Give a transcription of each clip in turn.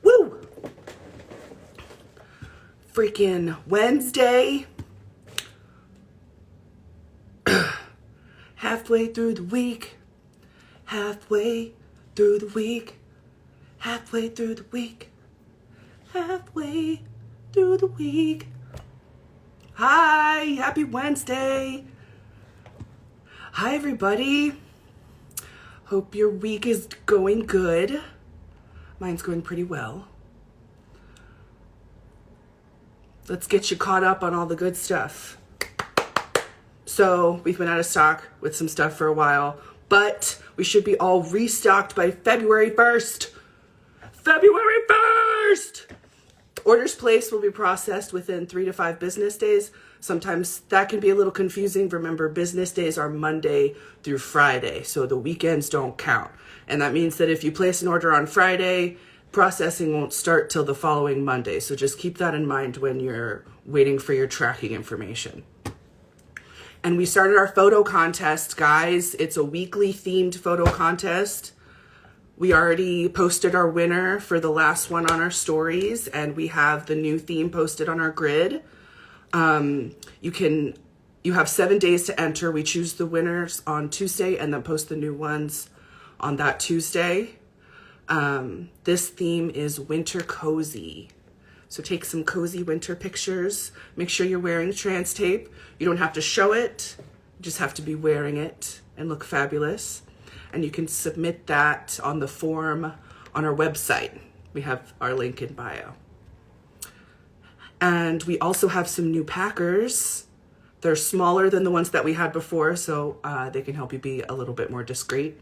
Woo! Freaking Wednesday. Halfway through the week. Halfway through the week. Halfway through the week. Halfway through the week. Hi, happy Wednesday. Hi, everybody. Hope your week is going good. Mine's going pretty well. Let's get you caught up on all the good stuff. So we've been out of stock with some stuff for a while, but we should be all restocked by February 1st. February 1st! Orders placed will be processed within 3 to 5 business days. Sometimes that can be a little confusing. Remember, business days are Monday through Friday, so the weekends don't count. And that means that if you place an order on Friday, processing won't start till the following Monday. So just keep that in mind when you're waiting for your tracking information. And we started our photo contest, guys. It's a weekly themed photo contest. We already posted our winner for the last one on our stories, and we have the new theme posted on our grid. You have 7 days to enter. We choose the winners on Tuesday and then post the new ones on that Tuesday. This theme is winter cozy. So take some cozy winter pictures. Make sure you're wearing TransTape. You don't have to show it. You just have to be wearing it and look fabulous. And you can submit that on the form on our website. We have our link in bio. And we also have some new packers. They're smaller than the ones that we had before, so they can help you be a little bit more discreet.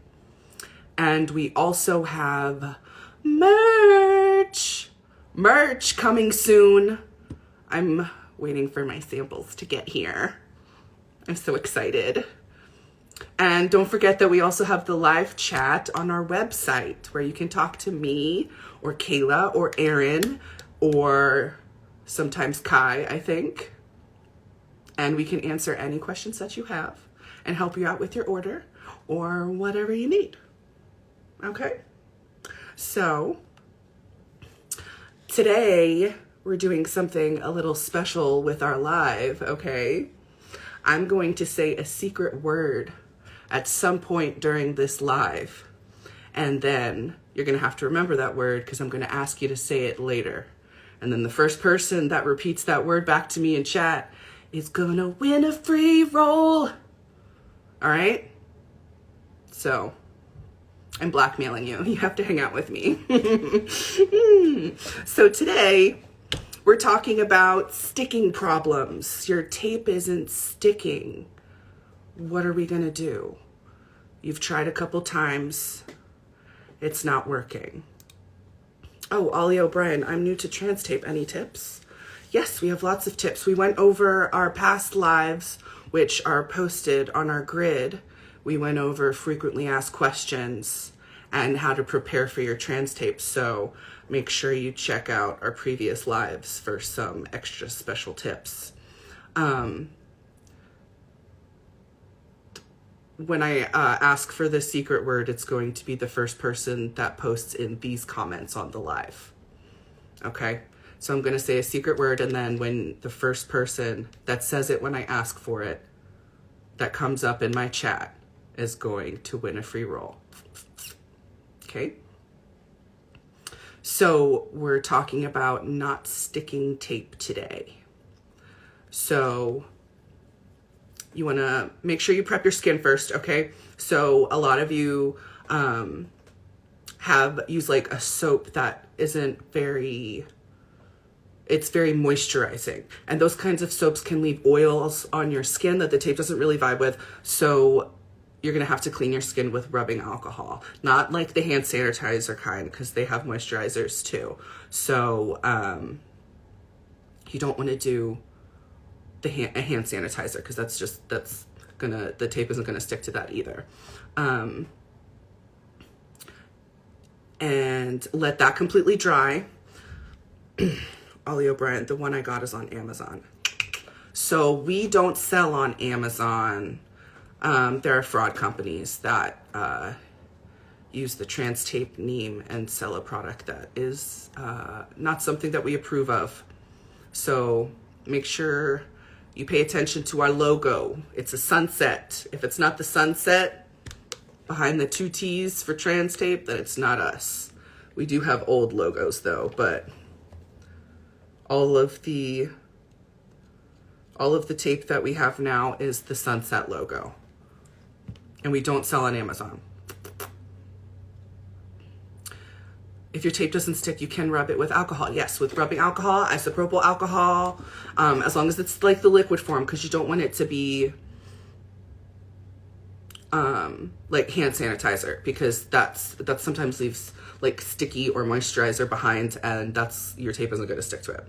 And we also have merch coming soon. I'm waiting for my samples to get here. I'm so excited. And don't forget that we also have the live chat on our website where you can talk to me or Kayla or Erin or sometimes Kai, I think. And we can answer any questions that you have and help you out with your order or whatever you need. Okay? So today we're doing something a little special with our live, okay? I'm going to say a secret word at some point during this live. And then you're going to have to remember that word because I'm going to ask you to say it later. And then the first person that repeats that word back to me in chat is going to win a free roll. All right? So I'm blackmailing you. You have to hang out with me. So today we're talking about sticking problems. Your tape isn't sticking. What are we going to do? You've tried a couple times. It's not working. Oh, Ollie O'Brien, I'm new to TransTape. Any tips? Yes, we have lots of tips. We went over our past lives, which are posted on our grid. We went over frequently asked questions and how to prepare for your TransTape. So make sure you check out our previous lives for some extra special tips. When I ask for the secret word, it's going to be the first person that posts in these comments on the live. Okay? So I'm going to say a secret word, and then when the first person that says it when I ask for it, that comes up in my chat, is going to win a free roll. Okay? So we're talking about not sticking tape today. So you want to make sure you prep your skin first, okay? So a lot of you have used like a soap that isn't very, it's very moisturizing. And those kinds of soaps can leave oils on your skin that the tape doesn't really vibe with. So you're going to have to clean your skin with rubbing alcohol. Not like the hand sanitizer kind, because they have moisturizers too. So you don't want to do a hand sanitizer, because the tape isn't gonna stick to that either. And let that completely dry. Ollie O'Brien, the one I got is on Amazon. So we don't sell on Amazon. There are fraud companies that use the TransTape neem and sell a product that is not something that we approve of. So make sure you pay attention to our logo. It's a sunset. If it's not the sunset behind the 2 T's for TransTape, then it's not us. We do have old logos though, but all of the tape that we have now is the sunset logo. And we don't sell on Amazon. If your tape doesn't stick, you can rub it with alcohol. Yes, with rubbing alcohol, isopropyl alcohol, as long as it's like the liquid form, because you don't want it to be like hand sanitizer, because that sometimes leaves like sticky or moisturizer behind, and your tape isn't going to stick to it.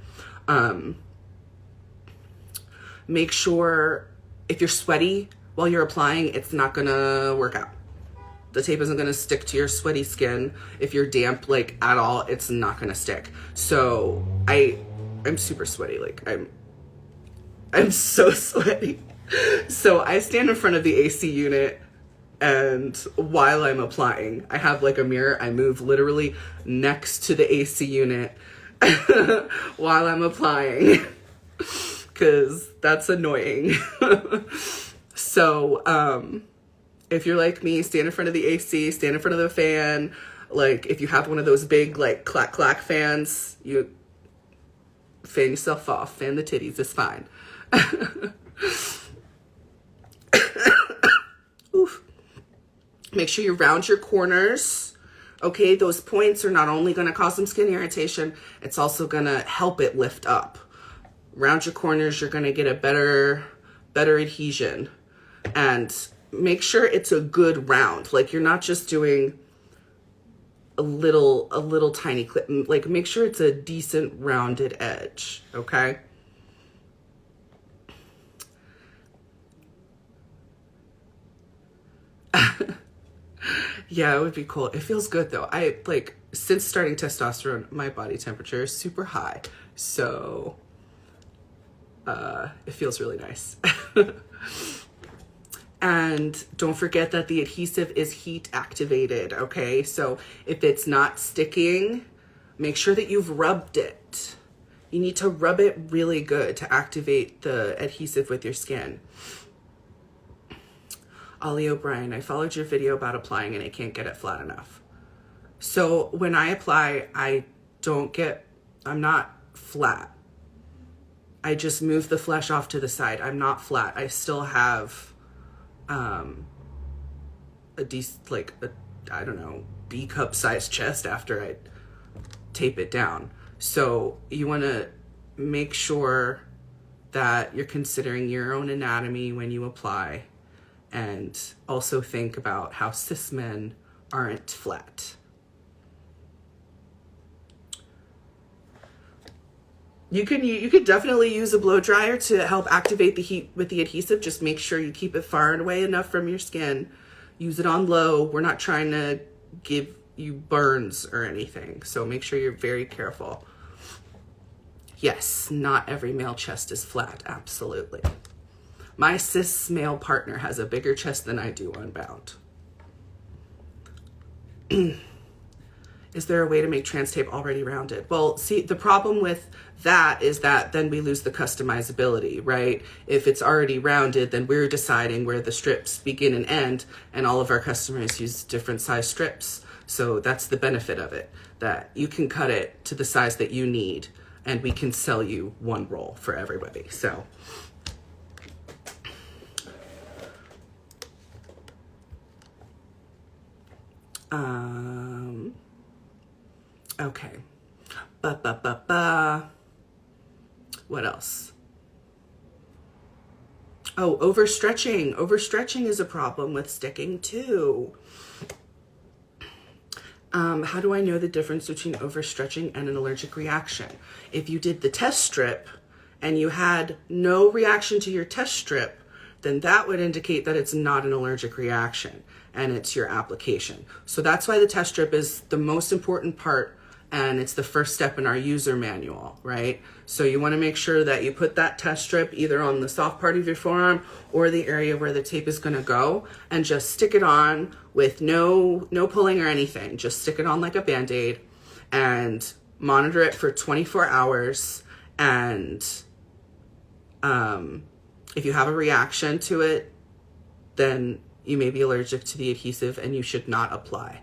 Make sure if you're sweaty while you're applying, it's not going to work out. The tape isn't going to stick to your sweaty skin. If you're damp, like, at all, it's not going to stick. So I'm super sweaty. Like, I'm so sweaty. So I stand in front of the AC unit, and while I'm applying, I have like a mirror. I move literally next to the AC unit while I'm applying, because that's annoying. So, if you're like me, stand in front of the AC, stand in front of the fan. Like, if you have one of those big, like, clack, clack fans, you fan yourself off. Fan the titties. It's fine. Oof. Make sure you round your corners. Okay, those points are not only going to cause some skin irritation, it's also going to help it lift up. Round your corners, you're going to get a better adhesion. And make sure it's a good round. Like, you're not just doing a little tiny clip. Like, make sure it's a decent rounded edge, okay? Yeah, it would be cool. It feels good though. Since starting testosterone, my body temperature is super high. So, it feels really nice. And don't forget that the adhesive is heat activated, okay? So if it's not sticking, make sure that you've rubbed it. You need to rub it really good to activate the adhesive with your skin. Ollie O'Brien, I followed your video about applying and I can't get it flat enough. So when I apply, I'm not flat. I just move the flesh off to the side. I'm not flat. I still have B cup sized chest after I tape it down. So you want to make sure that you're considering your own anatomy when you apply, and also think about how cis men aren't flat. You could definitely use a blow dryer to help activate the heat with the adhesive. Just make sure you keep it far and away enough from your skin. Use it on low. We're not trying to give you burns or anything. So make sure you're very careful. Yes, not every male chest is flat. Absolutely. My cis male partner has a bigger chest than I do unbound. Is there a way to make TransTape already rounded? Well, see, the problem with that is that then we lose the customizability, right? If it's already rounded, then we're deciding where the strips begin and end, and all of our customers use different size strips. So that's the benefit of it, that you can cut it to the size that you need, and we can sell you one roll for everybody. So okay. What else? Oh, overstretching. Overstretching is a problem with sticking too. How do I know the difference between overstretching and an allergic reaction? If you did the test strip and you had no reaction to your test strip, then that would indicate that it's not an allergic reaction and it's your application. So that's why the test strip is the most important part and it's the first step in our user manual, right? So you want to make sure that you put that test strip either on the soft part of your forearm or the area where the tape is going to go, and just stick it on with no pulling or anything. Just stick it on like a Band-Aid and monitor it for 24 hours. And if you have a reaction to it, then you may be allergic to the adhesive and you should not apply.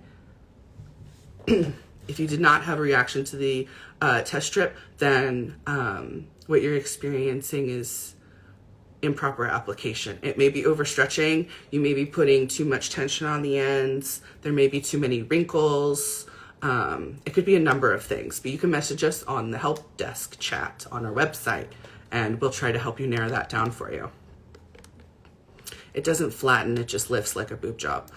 If you did not have a reaction to the test strip, then what you're experiencing is improper application. It may be overstretching. You may be putting too much tension on the ends. There may be too many wrinkles. It could be a number of things, but you can message us on the help desk chat on our website, and we'll try to help you narrow that down for you. It doesn't flatten, it just lifts like a boob job.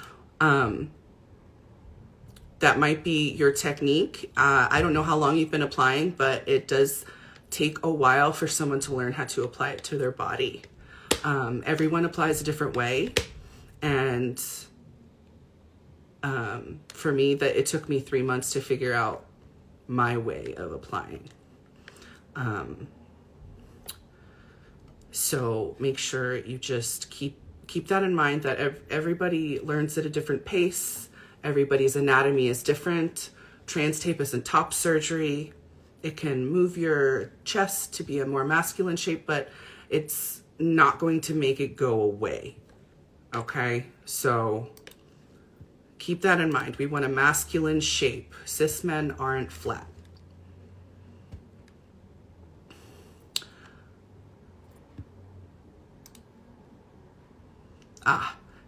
That might be your technique. I don't know how long you've been applying, but it does take a while for someone to learn how to apply it to their body. Everyone applies a different way, and for me, that it took me 3 months to figure out my way of applying. So make sure you just keep that in mind, that everybody learns at a different pace. Everybody's anatomy is different. TransTape isn't top surgery. It can move your chest to be a more masculine shape, but it's not going to make it go away. Okay? So keep that in mind. We want a masculine shape. Cis men aren't flat.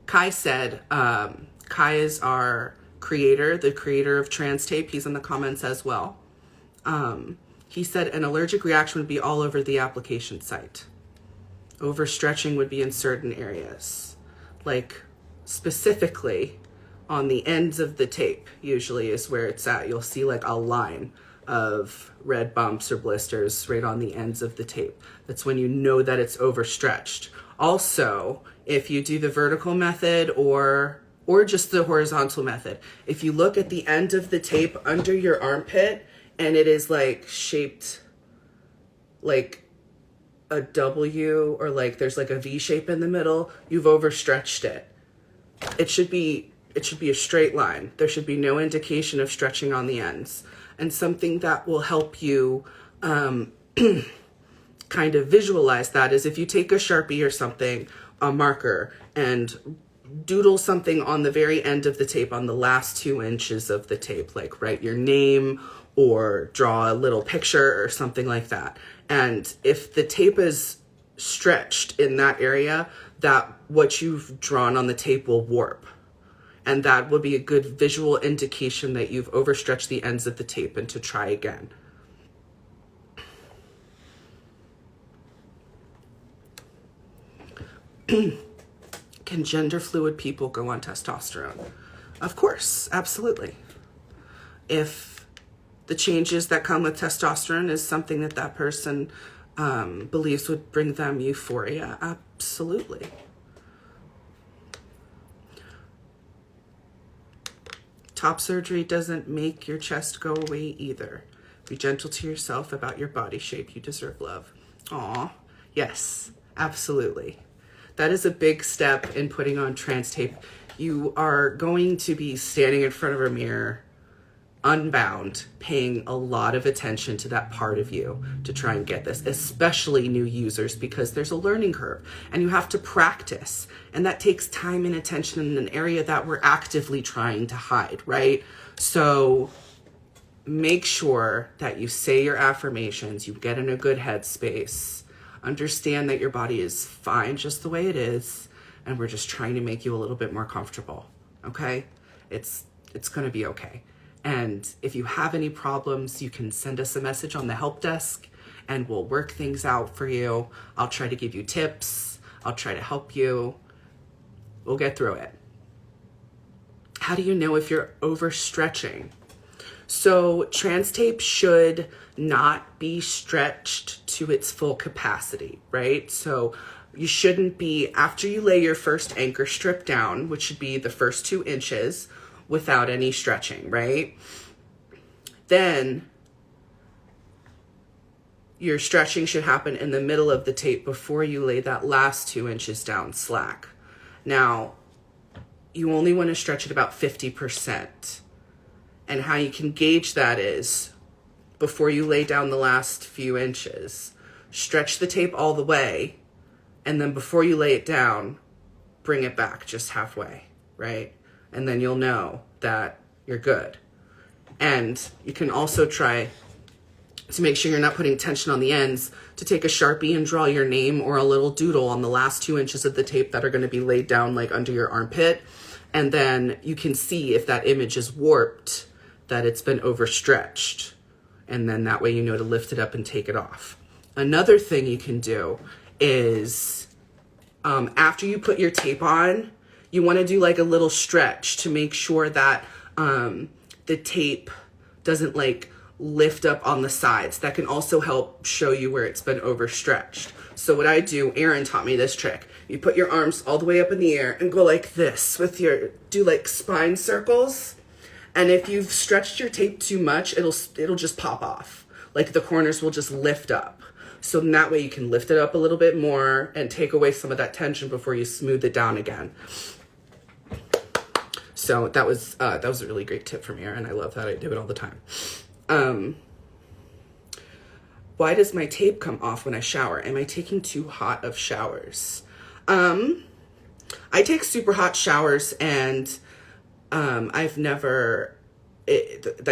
Kai said, Kai is our creator, the creator of TransTape. He's in the comments as well. He said an allergic reaction would be all over the application site. Overstretching would be in certain areas, like specifically on the ends of the tape usually is where it's at. You'll see like a line of red bumps or blisters right on the ends of the tape. That's when you know that it's overstretched. Also, if you do the vertical method or just the horizontal method, if you look at the end of the tape under your armpit and it is like shaped like a W, or like there's like a V shape in the middle, you've overstretched it. It should be a straight line. There should be no indication of stretching on the ends. And something that will help you kind of visualize that is if you take a Sharpie or something, a marker, and doodle something on the very end of the tape, on the last 2 inches of the tape, like write your name or draw a little picture or something like that. And if the tape is stretched in that area, that what you've drawn on the tape will warp. And that will be a good visual indication that you've overstretched the ends of the tape, and to try again. Can gender fluid people go on testosterone? Of course, absolutely. If the changes that come with testosterone is something that person believes would bring them euphoria, absolutely. Top surgery doesn't make your chest go away either. Be gentle to yourself about your body shape. You deserve love. Aw, yes, absolutely. That is a big step in putting on TransTape. You are going to be standing in front of a mirror, unbound, paying a lot of attention to that part of you to try and get this, especially new users, because there's a learning curve and you have to practice. And that takes time and attention in an area that we're actively trying to hide, right? So make sure that you say your affirmations, you get in a good headspace, understand that your body is fine just the way it is, and we're just trying to make you a little bit more comfortable, okay? It's gonna be okay. And if you have any problems, you can send us a message on the help desk and we'll work things out for you. I'll try to give you tips. I'll try to help you. We'll get through it. How do you know if you're overstretching? So TransTape should not be stretched to its full capacity, right? So you shouldn't be, after you lay your first anchor strip down, which should be the first 2 inches, without any stretching, right? Then your stretching should happen in the middle of the tape before you lay that last 2 inches down slack. Now, you only want to stretch it about 50%. And how you can gauge that is before you lay down the last few inches, stretch the tape all the way, and then before you lay it down, bring it back just halfway, right? And then you'll know that you're good. And you can also try to make sure you're not putting tension on the ends, to take a Sharpie and draw your name or a little doodle on the last 2 inches of the tape that are going to be laid down like under your armpit. And then you can see if that image is warped, that it's been overstretched. And then that way you know to lift it up and take it off. Another thing you can do is after you put your tape on, you want to do like a little stretch to make sure that the tape doesn't like lift up on the sides. That can also help show you where it's been overstretched. So what I do, Erin taught me this trick. You put your arms all the way up in the air and go like this with do like spine circles. And if you've stretched your tape too much, it'll just pop off. Like the corners will just lift up. So in that way you can lift it up a little bit more and take away some of that tension before you smooth it down again. So that was a really great tip from Erin. I love that. I do it all the time. Why does my tape come off when I shower? Am I taking too hot of showers? I take super hot showers, and that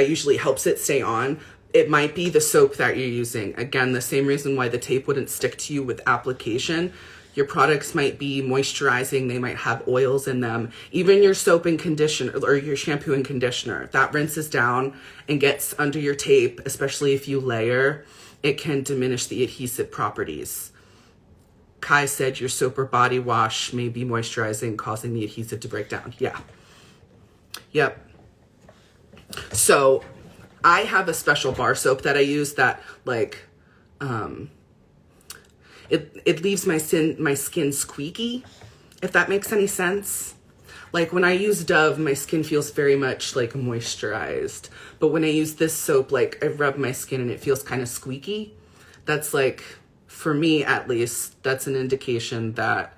usually helps it stay on. It might be the soap that you're using. Again, the same reason why the tape wouldn't stick to you with application. Your products might be moisturizing. They might have oils in them. Even your soap and conditioner, or your shampoo and conditioner, that rinses down and gets under your tape, especially if you layer, it can diminish the adhesive properties. Kai said your soap or body wash may be moisturizing, causing the adhesive to break down. Yeah. Yep. So I have a special bar soap that I use that like, it leaves my skin squeaky, if that makes any sense. Like when I use Dove, my skin feels very much like moisturized. But when I use this soap, like I rub my skin and it feels kind of squeaky. That's like, for me at least, that's an indication that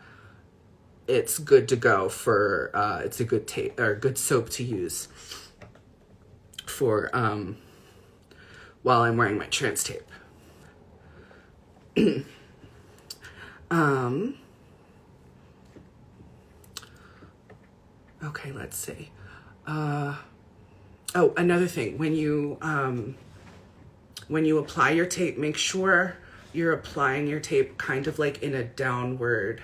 it's good to go for, it's a good tape or good soap to use for, while I'm wearing my TransTape. Okay, let's see. Oh, another thing, when you apply your tape, make sure you're applying your tape kind of like in a downward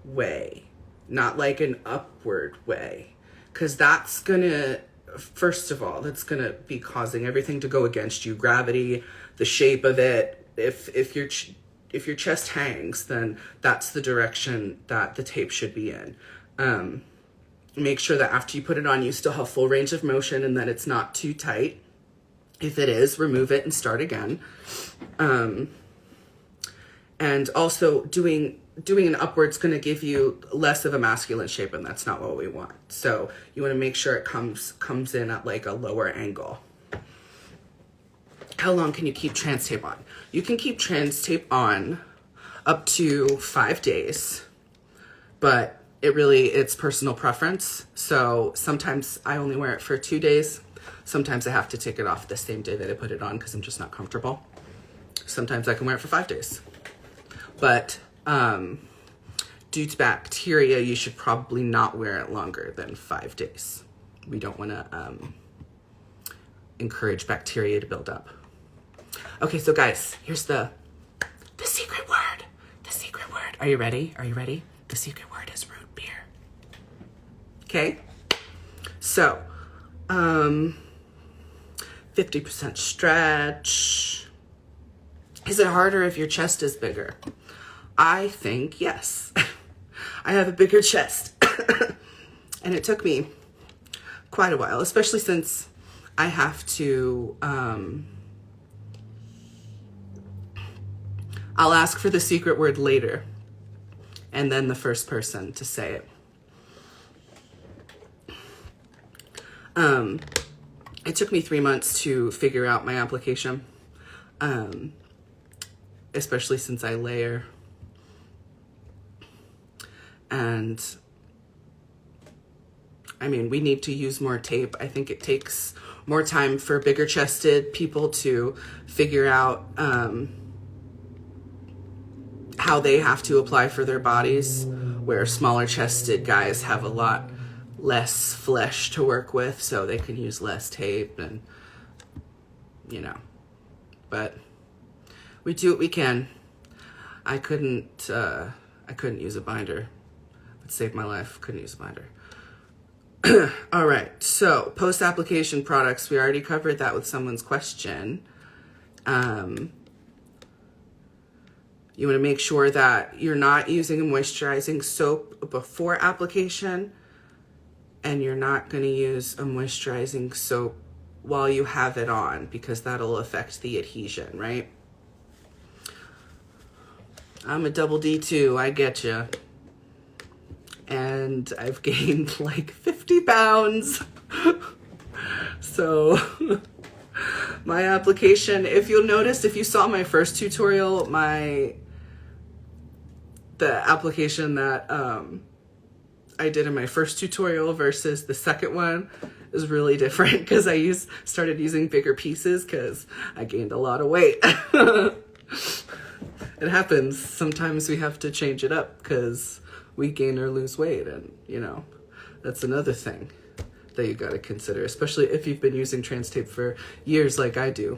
way, not like an upward way, because that's gonna, first of all, that's gonna be causing everything to go against you. Gravity, the shape of it. If your chest hangs, then that's the direction that the tape should be in. Make sure that after you put it on, you still have full range of motion and that it's not too tight. If it is, remove it and start again. And also doing an upward's going to give you less of a masculine shape, and that's not what we want. So you want to make sure it comes in at like a lower angle. How long can you keep TransTape on? You can keep TransTape on up to 5 days, but it's personal preference. So sometimes I only wear it for 2 days. Sometimes I have to take it off the same day that I put it on because I'm just not comfortable. Sometimes I can wear it for 5 days. But due to bacteria, you should probably not wear it longer than 5 days. We don't want to encourage bacteria to build up. Okay, so guys, here's the secret word. The secret word. Are you ready? Are you ready? The secret word is root beer. Okay? So, 50% stretch. Is it harder if your chest is bigger? I think yes. I have a bigger chest. And it took me quite a while, especially since I have to, I'll ask for the secret word later, and then the first person to say it. it took me 3 months to figure out my application, especially since I layer. And I mean, we need to use more tape. I think it takes more time for bigger chested people to figure out how they have to apply for their bodies, where smaller chested guys have a lot less flesh to work with, so they can use less tape, and you know, but we do what we can. I couldn't use a binder. It saved my life. Couldn't use a binder. All right, so post-application products, we already covered that with someone's question. You want to make sure that you're not using a moisturizing soap before application, and you're not going to use a moisturizing soap while you have it on, because that'll affect the adhesion, right? I'm a double D too, I get you. And I've gained like 50 pounds. So my application, if you'll notice, if you saw my first tutorial, the application that I did in my first tutorial versus the second one is really different, because I started using bigger pieces because I gained a lot of weight. It happens. Sometimes we have to change it up because we gain or lose weight, and you know, that's another thing that you got to consider, especially if you've been using TransTape for years like I do.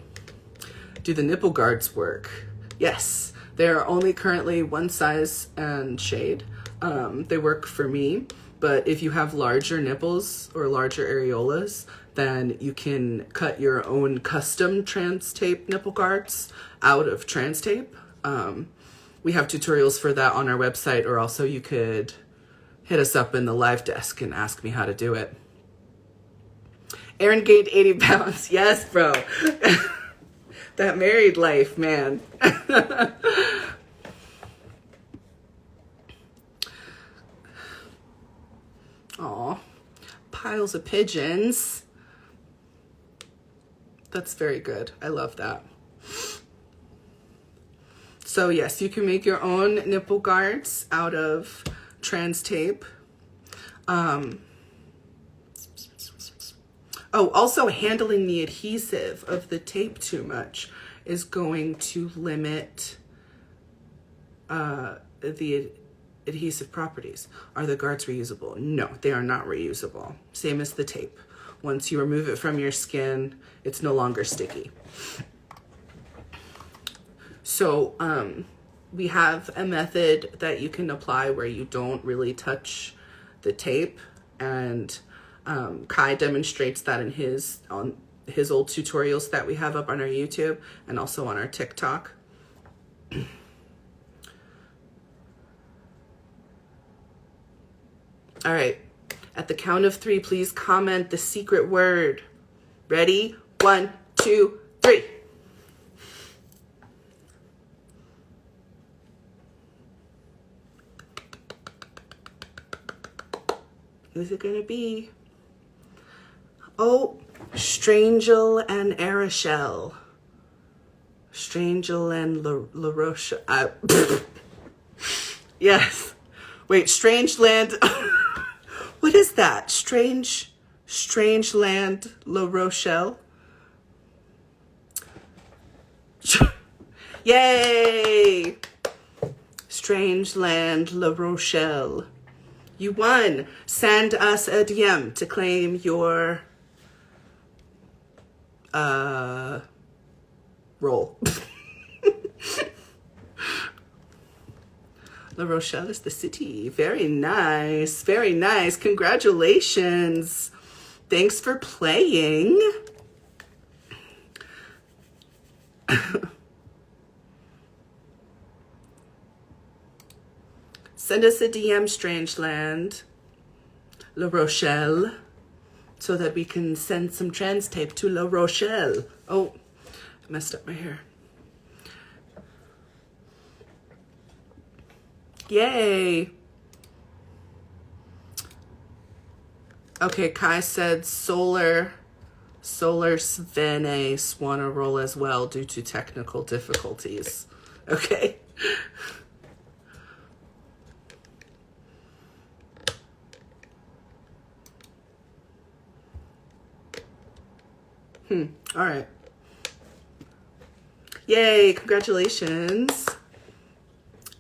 Do the nipple guards work? Yes, they are only currently one size and shade. They work for me, but if you have larger nipples or larger areolas, then you can cut your own custom TransTape nipple guards out of TransTape. We have tutorials for that on our website, or also you could hit us up in the live desk and ask me how to do it. Aaron gained 80 pounds. Yes, bro. That married life, man. Aw, piles of pigeons. That's very good. I love that. So yes, you can make your own nipple guards out of TransTape. Oh, also handling the adhesive of the tape too much is going to limit the adhesive properties. Are the guards reusable? No, they are not reusable. Same as the tape. Once you remove it from your skin, it's no longer sticky. So we have a method that you can apply where you don't really touch the tape, and Kai demonstrates that in his old tutorials that we have up on our YouTube and also on our TikTok. All right, at the count of 3, please comment the secret word. Ready? 1, 2, 3. Who's it gonna be? Oh, Strangel and Arachel. Strangel and La Rochelle. Yes. Wait, Strangeland. What is that? Strangeland La Rochelle. Yay! Strangeland La Rochelle. You won. Send us a DM to claim your role. La Rochelle is the city. Very nice. Very nice. Congratulations. Thanks for playing. Send us a DM, Strangeland, La Rochelle, so that we can send some TransTape to La Rochelle. Oh, I messed up my hair. Yay. Okay, Kai said solar Solar Svene Swanna as well due to technical difficulties. Okay. All right. Yay, congratulations.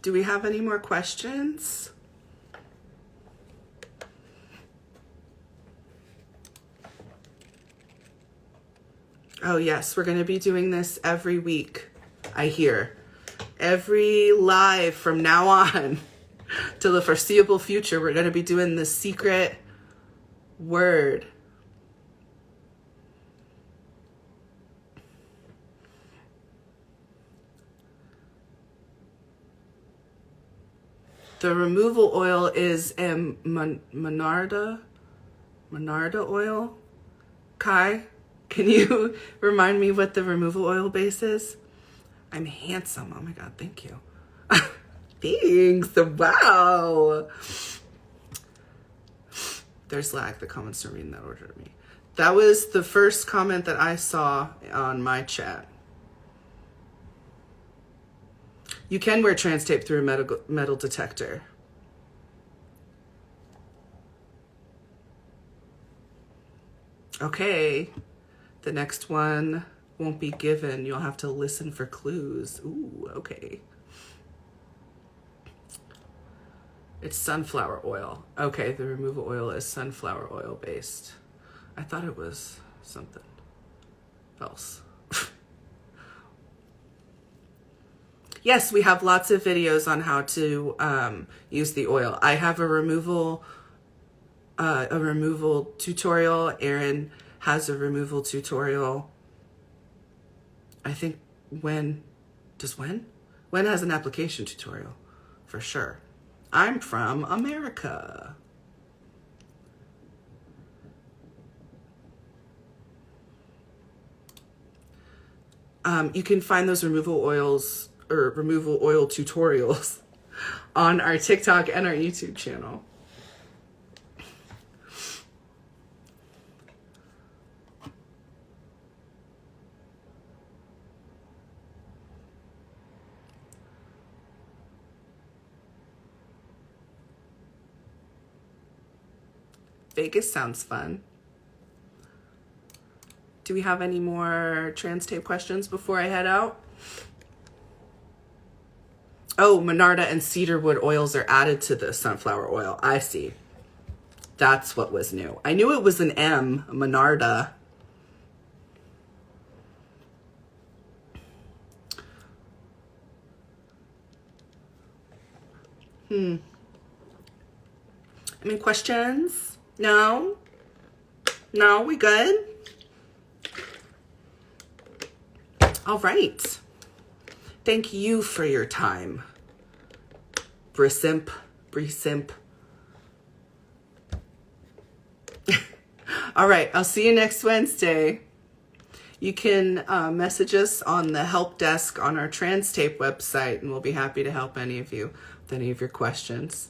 Do we have any more questions? Oh yes, we're going to be doing this every week, I hear. Every live from now on to the foreseeable future, we're going to be doing the secret word. The removal oil is Monarda oil. Kai, can you remind me what the removal oil base is? I'm handsome. Oh my God, thank you. Thanks. Wow. There's lag. The comments are reading that order to me. That was the first comment that I saw on my chat. You can wear TransTape through a metal detector. Okay. The next one won't be given. You'll have to listen for clues. Ooh, okay. It's sunflower oil. Okay, the removal oil is sunflower oil based. I thought it was something else. Yes, we have lots of videos on how to use the oil. I have a removal tutorial. Erin has a removal tutorial. I think Wen has an application tutorial for sure. I'm from America. You can find those removal oil tutorials on our TikTok and our YouTube channel. Vegas sounds fun. Do we have any more TransTape questions before I head out? Oh, Monarda and cedarwood oils are added to the sunflower oil. I see. That's what was new. I knew it was an M, Monarda. Any questions? No? No, we good? All right. Thank you for your time. Brisimp. All right, I'll see you next Wednesday. You can message us on the help desk on our TransTape website, and we'll be happy to help any of you with any of your questions.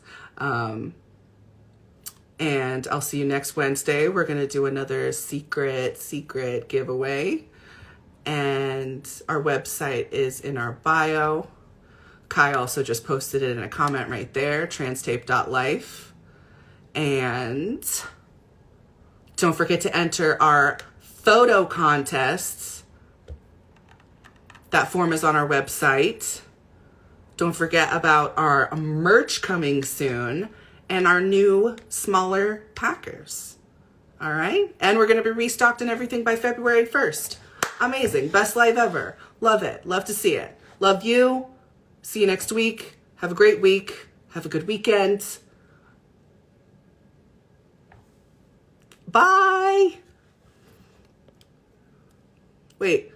And I'll see you next Wednesday. We're going to do another secret giveaway. And our website is in our bio. Kai also just posted it in a comment right there, transtape.life. And don't forget to enter our photo contests. That form is on our website. Don't forget about our merch coming soon and our new smaller packers. All right? And we're going to be restocked and everything by February 1st. Amazing. Best live ever. Love it. Love to see it. Love you. See you next week. Have a great week. Have a good weekend. Bye. Wait.